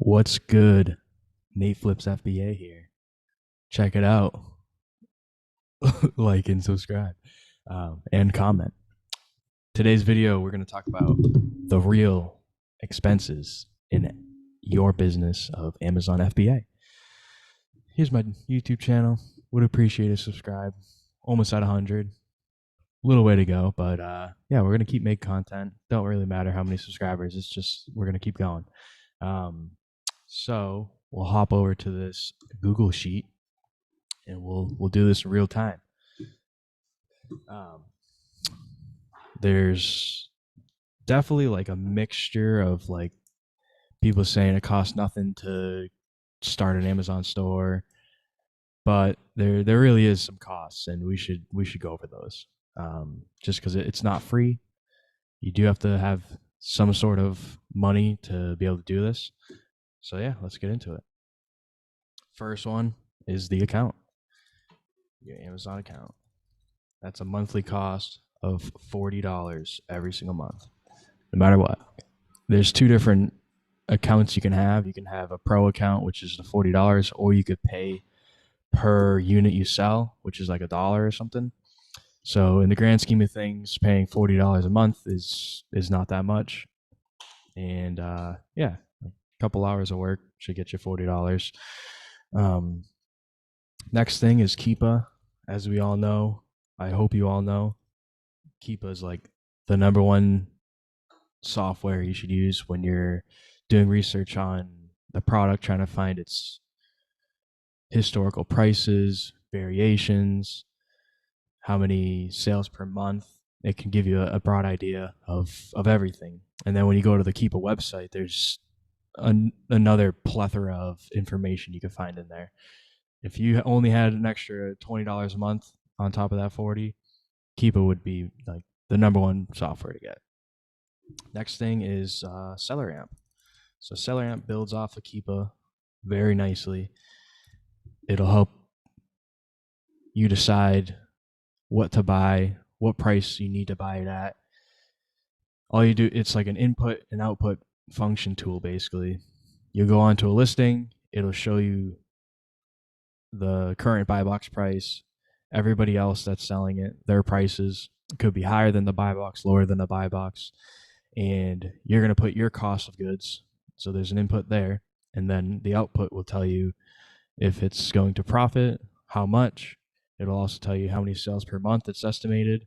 What's good? Nate Flips FBA here. Check it out. Like and subscribe and comment. Today's video, we're going to talk about the real expenses in your business of Amazon FBA. Here's my YouTube channel. Would appreciate a subscribe. Almost at 100. Little way to go, but yeah, we're going to keep making content. Don't really matter how many subscribers. It's just we're going to keep going. So we'll hop over to this Google sheet and we'll do this in real time. There's definitely like a mixture of like people saying it costs nothing to start an Amazon store, but there really is some costs, and we should go over those. Just because it's not free, you do have to have some sort of money to be able to do this. So yeah, let's get into it. First one is the account, your Amazon account. That's a monthly cost of $40 every single month, no matter what. There's two different accounts you can have. You can have a pro account, which is the $40, or you could pay per unit you sell, which is like $1 or something. So in the grand scheme of things, paying $40 a month is not that much. And yeah, a couple hours of work should get you $40. Next thing is Keepa. As we all know, I hope you all know, Keepa is like the number one software you should use when you're doing research on the product, trying to find its historical prices, variations, how many sales per month. It can give you a broad idea of everything. And then when you go to the Keepa website, there's another plethora of information you can find in there. If you only had an extra $20 a month on top of that 40, Keepa would be like the number one software to get. Next thing is SellerAmp. So SellerAmp builds off of Keepa very nicely. It'll help you decide what to buy, what price you need to buy it at. All you do, it's like an input and output function tool, basically. You go onto a listing, it'll show you the current buy box price, everybody else that's selling it, their prices. It could be higher than the buy box, lower than the buy box, and you're going to put your cost of goods. So there's an input there, and then the output will tell you if it's going to profit, how much. It'll also tell you how many sales per month it's estimated.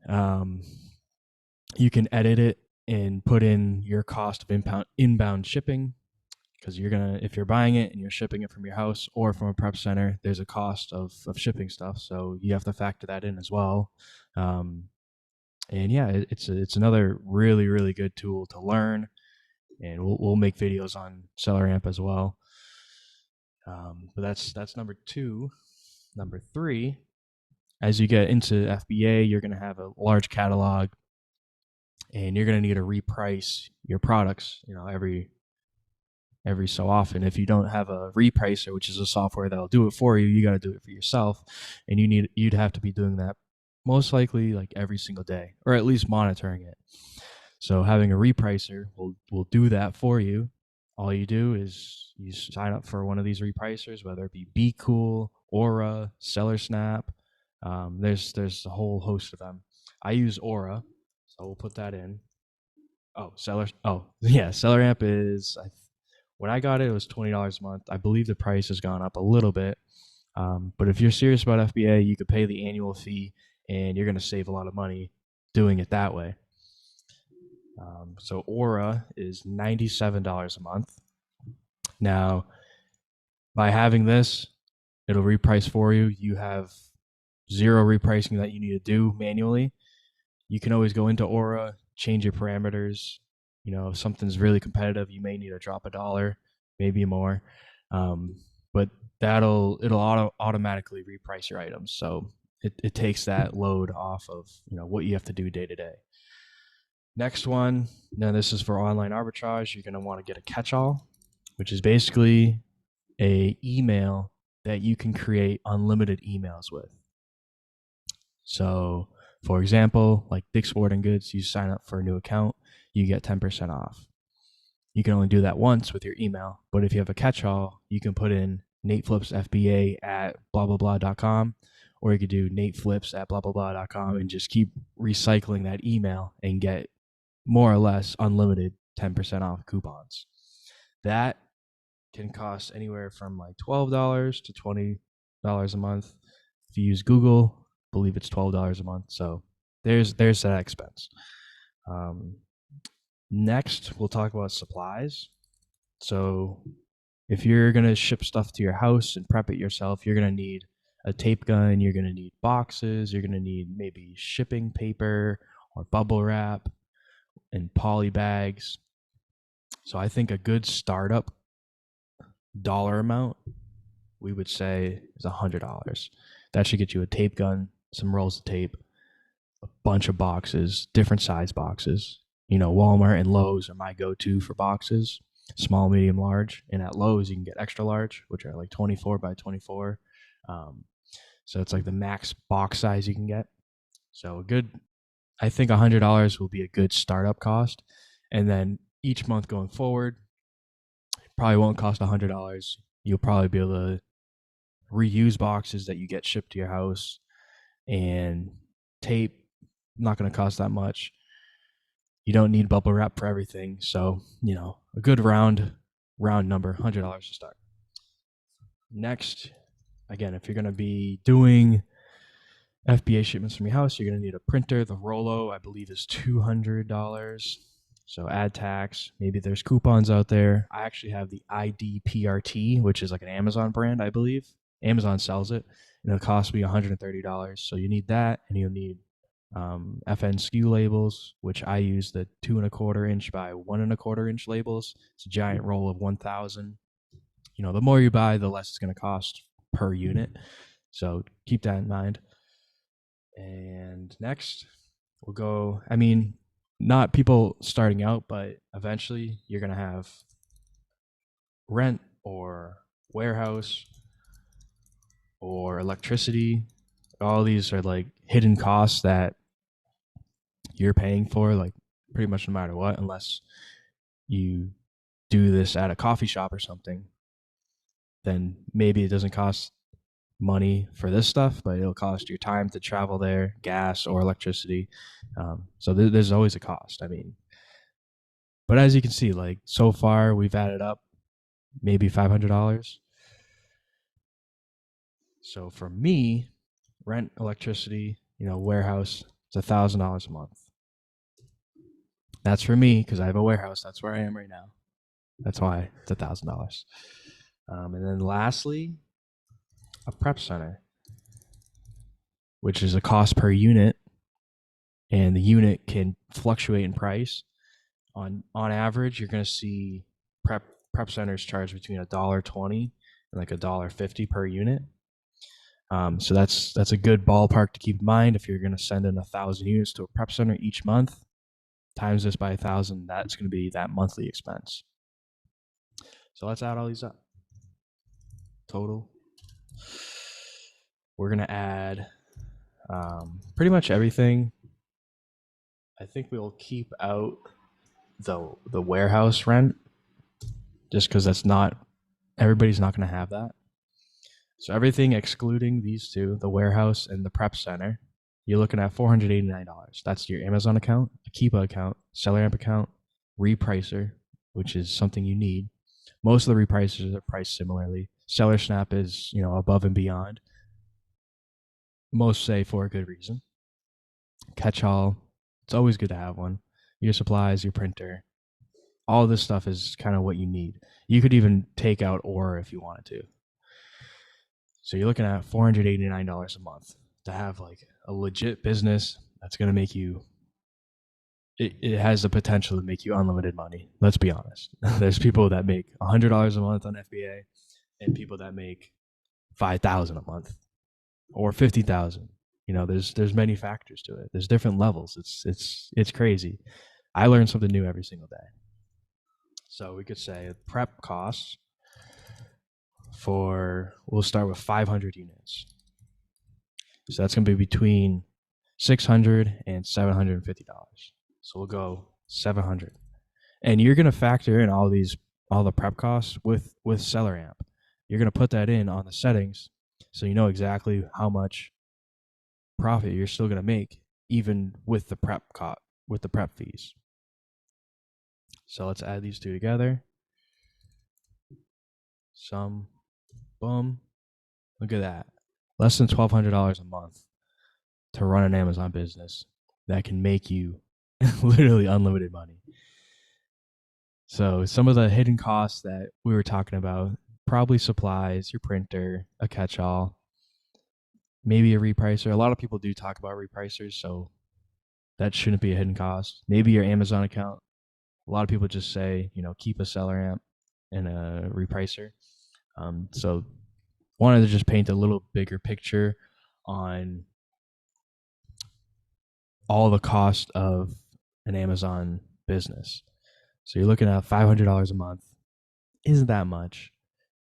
You can edit it and put in your cost of inbound shipping, because if you're buying it and you're shipping it from your house or from a prep center, there's a cost of shipping stuff, so you have to factor that in as well. And yeah, it's another really good tool to learn, and we'll make videos on SellerAmp as well. But that's number two. Number three, as you get into FBA, you're going to have a large catalog, and you're going to need to reprice your products, every so often. If you don't have a repricer, which is a software that'll do it for you, you got to do it for yourself, and you'd have to be doing that most likely like every single day, or at least monitoring it. So having a repricer will do that for you. All you do is you sign up for one of these repricers, whether it be Cool, Aura, SellerSnap. There's a whole host of them. I use Aura, so we'll put that in. SellerAmp is, when I got it, it was $20 a month. I believe the price has gone up a little bit. But if you're serious about FBA, you could pay the annual fee, and you're going to save a lot of money doing it that way. So Aura is $97 a month. Now, by having this, it'll reprice for you. You have zero repricing that you need to do manually. You can always go into Aura, change your parameters. If something's really competitive, you may need to drop $1, maybe more. But it'll automatically reprice your items. So it takes that load off of what you have to do day to day. Next one, now this is for online arbitrage. You're going to want to get a catch-all, which is basically a email that you can create unlimited emails with. So, for example, like Dick's Sporting Goods, you sign up for a new account, you get 10% off. you can only do that once with your email. But if you have a catch-all, you can put in Nate Flips FBA at blah blah blah.com, or you could do Nate Flips at blah blah blah.com and just keep recycling that email and get more or less unlimited 10% off coupons. That can cost anywhere from like $12 to $20 a month. If you use Google, I believe it's $12 a month. So there's that expense. Next, we'll talk about supplies. So if you're going to ship stuff to your house and prep it yourself, you're going to need a tape gun, you're going to need boxes, you're going to need maybe shipping paper or bubble wrap and poly bags. So I think a good startup dollar amount, we would say, is $100. That should get you a tape gun, some rolls of tape, a bunch of boxes, different size boxes. You know, Walmart and Lowe's are my go-to for boxes, small, medium, large. And at Lowe's, you can get extra large, which are like 24 by 24. So it's like the max box size you can get. So I think $100 will be a good startup cost. And then each month going forward, it probably won't cost $100. You'll probably be able to reuse boxes that you get shipped to your house, and tape, not going to cost that much. You don't need bubble wrap for everything. So, you know, a good round number, $100 to start. Next, again, if you're going to be doing FBA shipments from your house, you're going to need a printer. The Rollo, I believe, is $200. So add tax. Maybe there's coupons out there. I actually have the IDPRT, which is like an Amazon brand, I believe. Amazon sells it, and it'll cost me $130. So you need that, and you'll need FN SKU labels, which I use the 2 1/4 inch by 1 1/4 inch labels. It's a giant roll of 1,000. You know, the more you buy, the less it's going to cost per unit. So keep that in mind. And next, we'll go, I mean, not people starting out, but eventually you're going to have rent or warehouse or electricity. All these are like hidden costs that you're paying for, like pretty much no matter what, unless you do this at a coffee shop or something. Then maybe it doesn't cost money for this stuff, but it'll cost your time to travel there, gas or electricity. So there's always a cost. I mean, but as you can see, like so far we've added up maybe $500. So for me, rent, electricity, you know, warehouse, it's $1,000 a month. That's for me because I have a warehouse. That's where I am right now. That's why it's $1,000. And then lastly, a prep center, which is a cost per unit, and the unit can fluctuate in price. On average, you're going to see prep centers charge between $1.20 and like $1.50 per unit. So that's a good ballpark to keep in mind. If you're going to send in 1,000 units to a prep center each month, times this by 1,000, that's going to be that monthly expense. So let's add all these up. Total. We're going to add pretty much everything. I think we'll keep out the warehouse rent, just because that's not, everybody's not going to have that. So everything excluding these two, the warehouse and the prep center, you're looking at $489. That's your Amazon account, a Keepa account, SellerAmp account, repricer, which is something you need. Most of the repricers are priced similarly. SellerSnap is, you know, above and beyond. Most say for a good reason. Catch-all, it's always good to have one. Your supplies, your printer, all this stuff is kind of what you need. You could even take out Aura if you wanted to. So you're looking at $489 a month to have like a legit business that's going to make you, it has the potential to make you unlimited money. Let's be honest. There's people that make $100 a month on FBA and people that make $5,000 a month or $50,000. You know, there's many factors to it. There's different levels. It's crazy. I learn something new every single day. So we could say prep costs we'll start with 500 units. So that's going to be between $600 and $750. So we'll go 700. And you're going to factor in all the prep costs with Seller Amp. You're going to put that in on the settings so you know exactly how much profit you're still going to make even with the prep fees. So let's add these two together. Some, boom. Look at that. Less than $1,200 a month to run an Amazon business that can make you literally unlimited money. So some of the hidden costs that we were talking about, probably supplies, your printer, a catch-all, maybe a repricer. A lot of people do talk about repricers, so that shouldn't be a hidden cost. Maybe your Amazon account. A lot of people just say, keep a Seller Amp and a repricer. So wanted to just paint a little bigger picture on all the cost of an Amazon business. So you're looking at $500 a month. Isn't that much?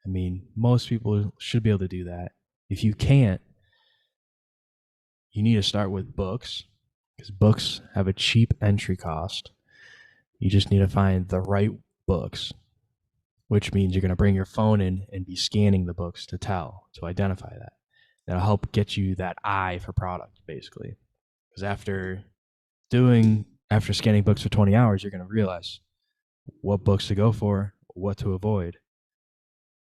I mean, most people should be able to do that. If you can't, you need to start with books, because books have a cheap entry cost. You just need to find the right books, which means you're going to bring your phone in and be scanning the books to identify that. That'll help get you that eye for product, basically. Because after scanning books for 20 hours, you're going to realize what books to go for, what to avoid.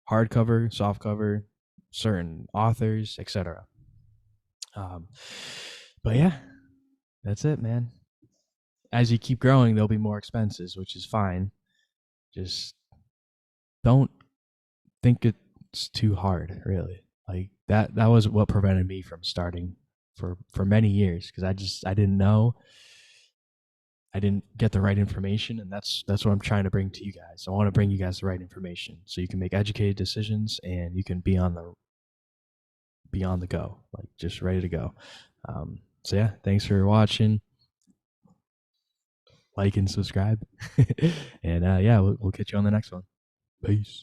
Hardcover, softcover, certain authors, etc. But yeah, that's it, man. As you keep growing, there'll be more expenses, which is fine. Just don't think it's too hard, really. Like that was what prevented me from starting for many years, because I didn't know. I didn't get the right information, and that's what I'm trying to bring to you guys. I want to bring you guys the right information so you can make educated decisions and you can be on the go, like just ready to go. So yeah, thanks for watching. Like and subscribe, and yeah, we'll catch you on the next one. Peace.